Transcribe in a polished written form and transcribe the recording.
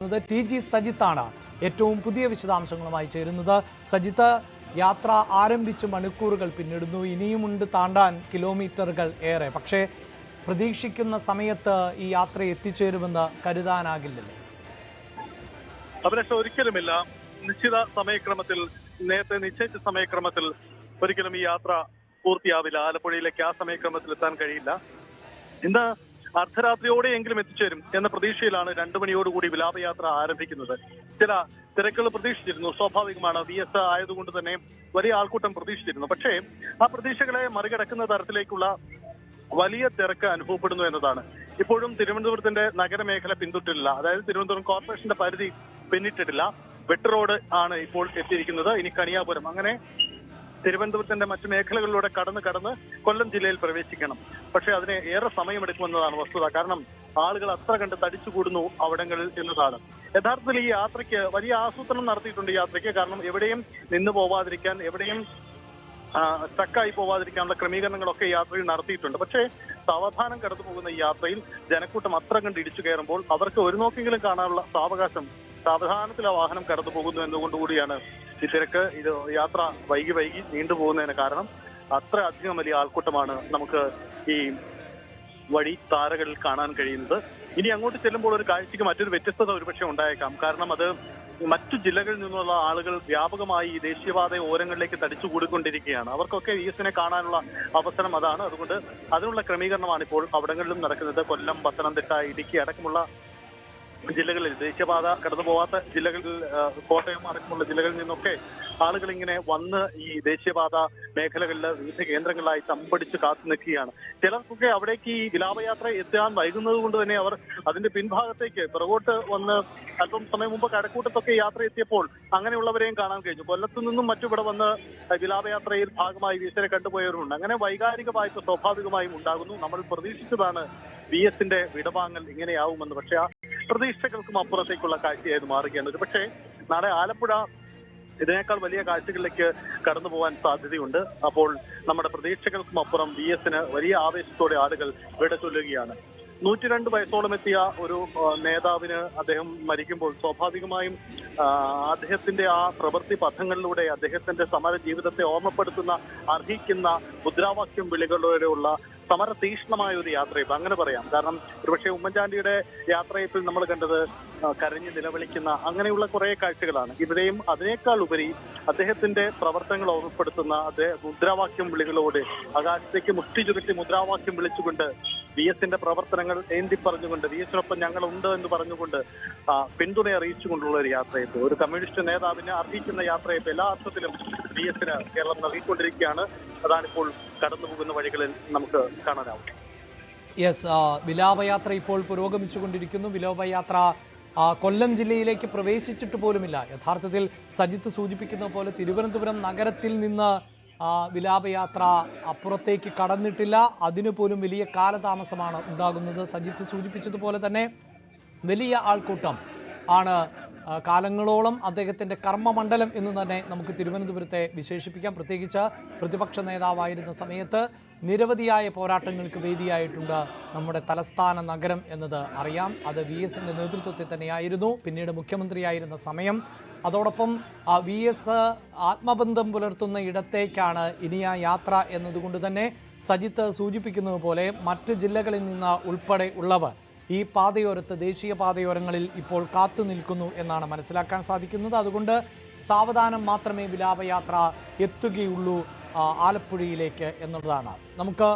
TG. സജിത്താണ് ഏറ്റവും പുതിയ വിശദാംശങ്ങളുമായി ചേരുന്നത്. സജിത്ത്, യാത്ര ആരംഭിച്ച് മണിക്കൂറുകൾ പിന്നിടുന്നു, ഇനിയുമുണ്ട് താണ്ടാൻ കിലോമീറ്ററുകൾ ഏറെ. പക്ഷേ പ്രതീക്ഷിക്കുന്ന സമയത്ത് ഈ യാത്ര എത്തിച്ചേരുമെന്ന് കരുതാനാകില്ലല്ലോ. അഭിലാഷ്, ഒരിക്കലുമില്ല. നിശ്ചിത സമയക്രമത്തിൽ, നേരത്തെ നിശ്ചയിച്ച സമയക്രമത്തിൽ ഒരിക്കലും ഈ യാത്ര പൂർത്തിയാവില്ല. ആലപ്പുഴയിലേക്ക് ആ സമയക്രമത്തിൽ എത്താൻ കഴിയില്ല. ഇന്ന് അർദ്ധരാത്രിയോടെയെങ്കിലും എത്തിച്ചേരും എന്ന പ്രതീക്ഷയിലാണ് 2 മണിയോടുകൂടി വിലാപയാത്ര ആരംഭിക്കുന്നത്. ചില തിരക്കുകൾ പ്രതീക്ഷിച്ചിരുന്നു, സ്വാഭാവികമാണ്. VS ആയതുകൊണ്ട് തന്നെ വലിയ ആൾക്കൂട്ടം പ്രതീക്ഷിച്ചിരുന്നു. പക്ഷേ ആ പ്രതീക്ഷകളെ മറികടക്കുന്ന തരത്തിലേക്കുള്ള വലിയ തിരക്ക് അനുഭവപ്പെടുന്നു എന്നതാണ്. ഇപ്പോഴും തിരുവനന്തപുരത്തിന്റെ നഗരമേഖല പിന്തുടരില്ല. അതായത് തിരുവനന്തപുരം കോർപ്പറേഷന്റെ പരിധി പിന്നിട്ടിട്ടില്ല. വെട്ട് റോഡ് ആണ് ഇപ്പോൾ എത്തിയിരിക്കുന്നത്. ഇനി കണിയാപുരം, അങ്ങനെ തിരുവനന്തപുരത്തിന്റെ മറ്റു മേഖലകളിലൂടെ കടന്ന് കൊല്ലം ജില്ലയിൽ പ്രവേശിക്കണം. പക്ഷേ അതിന് ഏറെ സമയമെടുക്കുമെന്നതാണ് വസ്തുത. കാരണം ആളുകൾ അത്ര കണ്ട് തടിച്ചുകൂടുന്നു അവിടങ്ങളിൽ എന്നതാണ്. യഥാർത്ഥത്തിൽ ഈ യാത്രയ്ക്ക് വലിയ ആസൂത്രണം നടത്തിയിട്ടുണ്ട്. യാത്രയ്ക്ക് കാരണം എവിടെയും നിന്ന് പോവാതിരിക്കാൻ, എവിടെയും സ്റ്റക്കായി പോവാതിരിക്കാനുള്ള ക്രമീകരണങ്ങളൊക്കെ യാത്രയിൽ നടത്തിയിട്ടുണ്ട്. പക്ഷേ സാവധാനം കടന്നു പോകുന്ന ഈ യാത്രയിൽ ജനക്കൂട്ടം അത്ര കണ്ട് ഇടിച്ചു കയറുമ്പോൾ അവർക്ക് ഒരു നോക്കെങ്കിലും കാണാനുള്ള സാവകാശം, സാവധാനത്തിൽ ആ വാഹനം കടന്നു പോകുന്നു എന്നുകൊണ്ടുകൂടിയാണ് ഈ തിരക്ക്. ഇത് യാത്ര വൈകി നീണ്ടുപോകുന്നതിന് കാരണം. അത്ര അധികം വലിയ ആൾക്കൂട്ടമാണ് നമുക്ക് ഈ വഴി താരകളിൽ കാണാൻ കഴിയുന്നത്. ഇനി അങ്ങോട്ട് ചെല്ലുമ്പോൾ ഒരു കാഴ്ചയ്ക്ക് മറ്റൊരു വ്യത്യസ്തത ഒരുപക്ഷെ ഉണ്ടായേക്കാം. കാരണം അത് മറ്റു ജില്ലകളിൽ നിന്നുള്ള ആളുകൾ വ്യാപകമായി ഈ ദേശീയപാത ഓരങ്ങളിലേക്ക് തടിച്ചുകൂടിക്കൊണ്ടിരിക്കുകയാണ്. അവർക്കൊക്കെ VS കാണാനുള്ള അവസരം അതാണ്. അതുകൊണ്ട് അതിനുള്ള ക്രമീകരണമാണ് ഇപ്പോൾ അവിടങ്ങളിലും നടക്കുന്നത്. കൊല്ലം, പത്തനംതിട്ട, ഇടുക്കി അടക്കമുള്ള ജില്ലകളിൽ, ദേശീയപാത കടന്നു പോവാത്ത ജില്ലകളിൽ, കോട്ടയം അടക്കമുള്ള ജില്ലകളിൽ നിന്നൊക്കെ ആളുകൾ ഇങ്ങനെ വന്ന് ഈ ദേശീയപാത മേഖലകളിൽ വിവിധ കേന്ദ്രങ്ങളിലായി തമ്പടിച്ച് കാത്തു നിൽക്കുകയാണ്. ചിലർക്കൊക്കെ അവിടേക്ക് ഈ വിലാപയാത്ര എത്താൻ വൈകുന്നത് കൊണ്ട് തന്നെ അവർ അതിന്റെ പിൻഭാഗത്തേക്ക് പിറകോട്ട് വന്ന് അല്പം സമയം മുമ്പ് കഴക്കൂട്ടത്തൊക്കെ യാത്ര എത്തിയപ്പോൾ അങ്ങനെയുള്ളവരെയും കാണാൻ കഴിഞ്ഞു. കൊല്ലത്തു നിന്നും മറ്റിവിടെ വന്ന് വിലാപയാത്രയിൽ ഭാഗമായി VS കണ്ടുപോയവരുണ്ട്. അങ്ങനെ വൈകാരിക വായ്പ സ്വാഭാവികമായും ഉണ്ടാകുന്നു. നമ്മൾ പ്രതീക്ഷിച്ചതാണ് VS വിടവാങ്ങൽ ഇങ്ങനെയാവുമെന്ന്. പക്ഷേ ആ പ്രതീക്ഷകൾക്കും അപ്പുറത്തേക്കുള്ള കാഴ്ചയായത് മാറുകയാണ്. പക്ഷേ നാളെ ആലപ്പുഴ ഇതിനേക്കാൾ വലിയ കാഴ്ചകളിലേക്ക് കടന്നു പോകാൻ സാധ്യതയുണ്ട്. അപ്പോൾ നമ്മുടെ പ്രതീക്ഷകൾക്കും അപ്പുറം VS വലിയ ആവേശത്തോടെ ആളുകൾ വിട ചൊല്ലുകയാണ്. 102 വയസ്സോളം എത്തിയ ഒരു നേതാവിന് അദ്ദേഹം മരിക്കുമ്പോൾ സ്വാഭാവികമായും അദ്ദേഹത്തിന്റെ ആ പ്രവൃത്തി പഥങ്ങളിലൂടെ അദ്ദേഹത്തിന്റെ സമര ജീവിതത്തെ ഓർമ്മപ്പെടുത്തുന്ന, അർഹിക്കുന്ന മുദ്രാവാക്യം വിളികളിലൂടെയുള്ള സമര തീക്ഷ്ണമായ ഒരു യാത്രയപ്പ് അങ്ങനെ പറയാം. കാരണം ഒരുപക്ഷെ ഉമ്മൻചാണ്ടിയുടെ യാത്രയപ്പിൽ നമ്മൾ കണ്ടത് കരഞ്ഞ് നിലവിളിക്കുന്ന അങ്ങനെയുള്ള കുറെ കാഴ്ചകളാണ്. ഇവിടെയും അതിനേക്കാൾ ഉപരി അദ്ദേഹത്തിന്റെ പ്രവർത്തനങ്ങൾ ഓർമ്മപ്പെടുത്തുന്ന മുദ്രാവാക്യം വിളികളോട് ആകാശത്തേക്ക് മുഷ്ടി ചുരുട്ടി മുദ്രാവാക്യം വിളിച്ചുകൊണ്ട് VS പ്രവർത്തനങ്ങൾ ഏന്തി പറഞ്ഞുകൊണ്ട്, VS ഞങ്ങളുണ്ട് എന്ന് പറഞ്ഞുകൊണ്ട് പിന്തുണ അറിയിച്ചുകൊണ്ടുള്ള ഒരു യാത്രയപ്പ്, ഒരു കമ്മ്യൂണിസ്റ്റ് നേതാവിനെ അർഹിക്കുന്ന യാത്രയപ്പ് എല്ലാ അർത്ഥത്തിലും VS കേരളം നൽകിക്കൊണ്ടിരിക്കുകയാണ്. അതാണിപ്പോൾ കടന്നു പോകുന്ന വഴികളിൽ നമുക്ക് കാണാനാവും. വിലാപയാത്ര ഇപ്പോൾ പുരോഗമിച്ചുകൊണ്ടിരിക്കുന്നു. വിലാപയാത്ര കൊല്ലം ജില്ലയിലേക്ക് പ്രവേശിച്ചിട്ട് പോലുമില്ല. യഥാർത്ഥത്തിൽ സജിത്ത് സൂചിപ്പിക്കുന്ന പോലെ തിരുവനന്തപുരം നഗരത്തിൽ നിന്ന് വിലാപയാത്ര അപ്പുറത്തേക്ക് കടന്നിട്ടില്ല. അതിനു പോലും വലിയ കാലതാമസമാണ് ഉണ്ടാകുന്നത്. സജിത്ത് സൂചിപ്പിച്ചതുപോലെ തന്നെ വലിയ ആൾക്കൂട്ടം ആണ്. കാലങ്ങളോളം അദ്ദേഹത്തിൻ്റെ കർമ്മമണ്ഡലം എന്ന് തന്നെ നമുക്ക് തിരുവനന്തപുരത്തെ വിശേഷിപ്പിക്കാം. പ്രത്യേകിച്ച് പ്രതിപക്ഷ നേതാവായിരുന്ന സമയത്ത് നിരവധിയായ പോരാട്ടങ്ങൾക്ക് വേദിയായിട്ടുണ്ട് നമ്മുടെ തലസ്ഥാന നഗരം എന്നത് അറിയാം. അത് VS നേതൃത്വത്തിൽ തന്നെയായിരുന്നു. പിന്നീട് മുഖ്യമന്ത്രിയായിരുന്ന സമയം. അതോടൊപ്പം VS ആത്മബന്ധം പുലർത്തുന്ന ഇടത്തേക്കാണ് ഇനി ആ യാത്ര എന്നതുകൊണ്ട് തന്നെ സജിത്ത് സൂചിപ്പിക്കുന്നത് പോലെ മറ്റ് ജില്ലകളിൽ നിന്ന് ഉൾപ്പെടെ ഉള്ളവർ ഈ പാതയോരത്ത്, ദേശീയ പാതയോരങ്ങളിൽ ഇപ്പോൾ കാത്തു നിൽക്കുന്നു എന്നാണ് മനസ്സിലാക്കാൻ സാധിക്കുന്നത്. അതുകൊണ്ട് സാവധാനം മാത്രമേ വിലാപയാത്ര എത്തുകയുള്ളൂ ആലപ്പുഴയിലേക്ക് എന്നുള്ളതാണ്. നമുക്ക്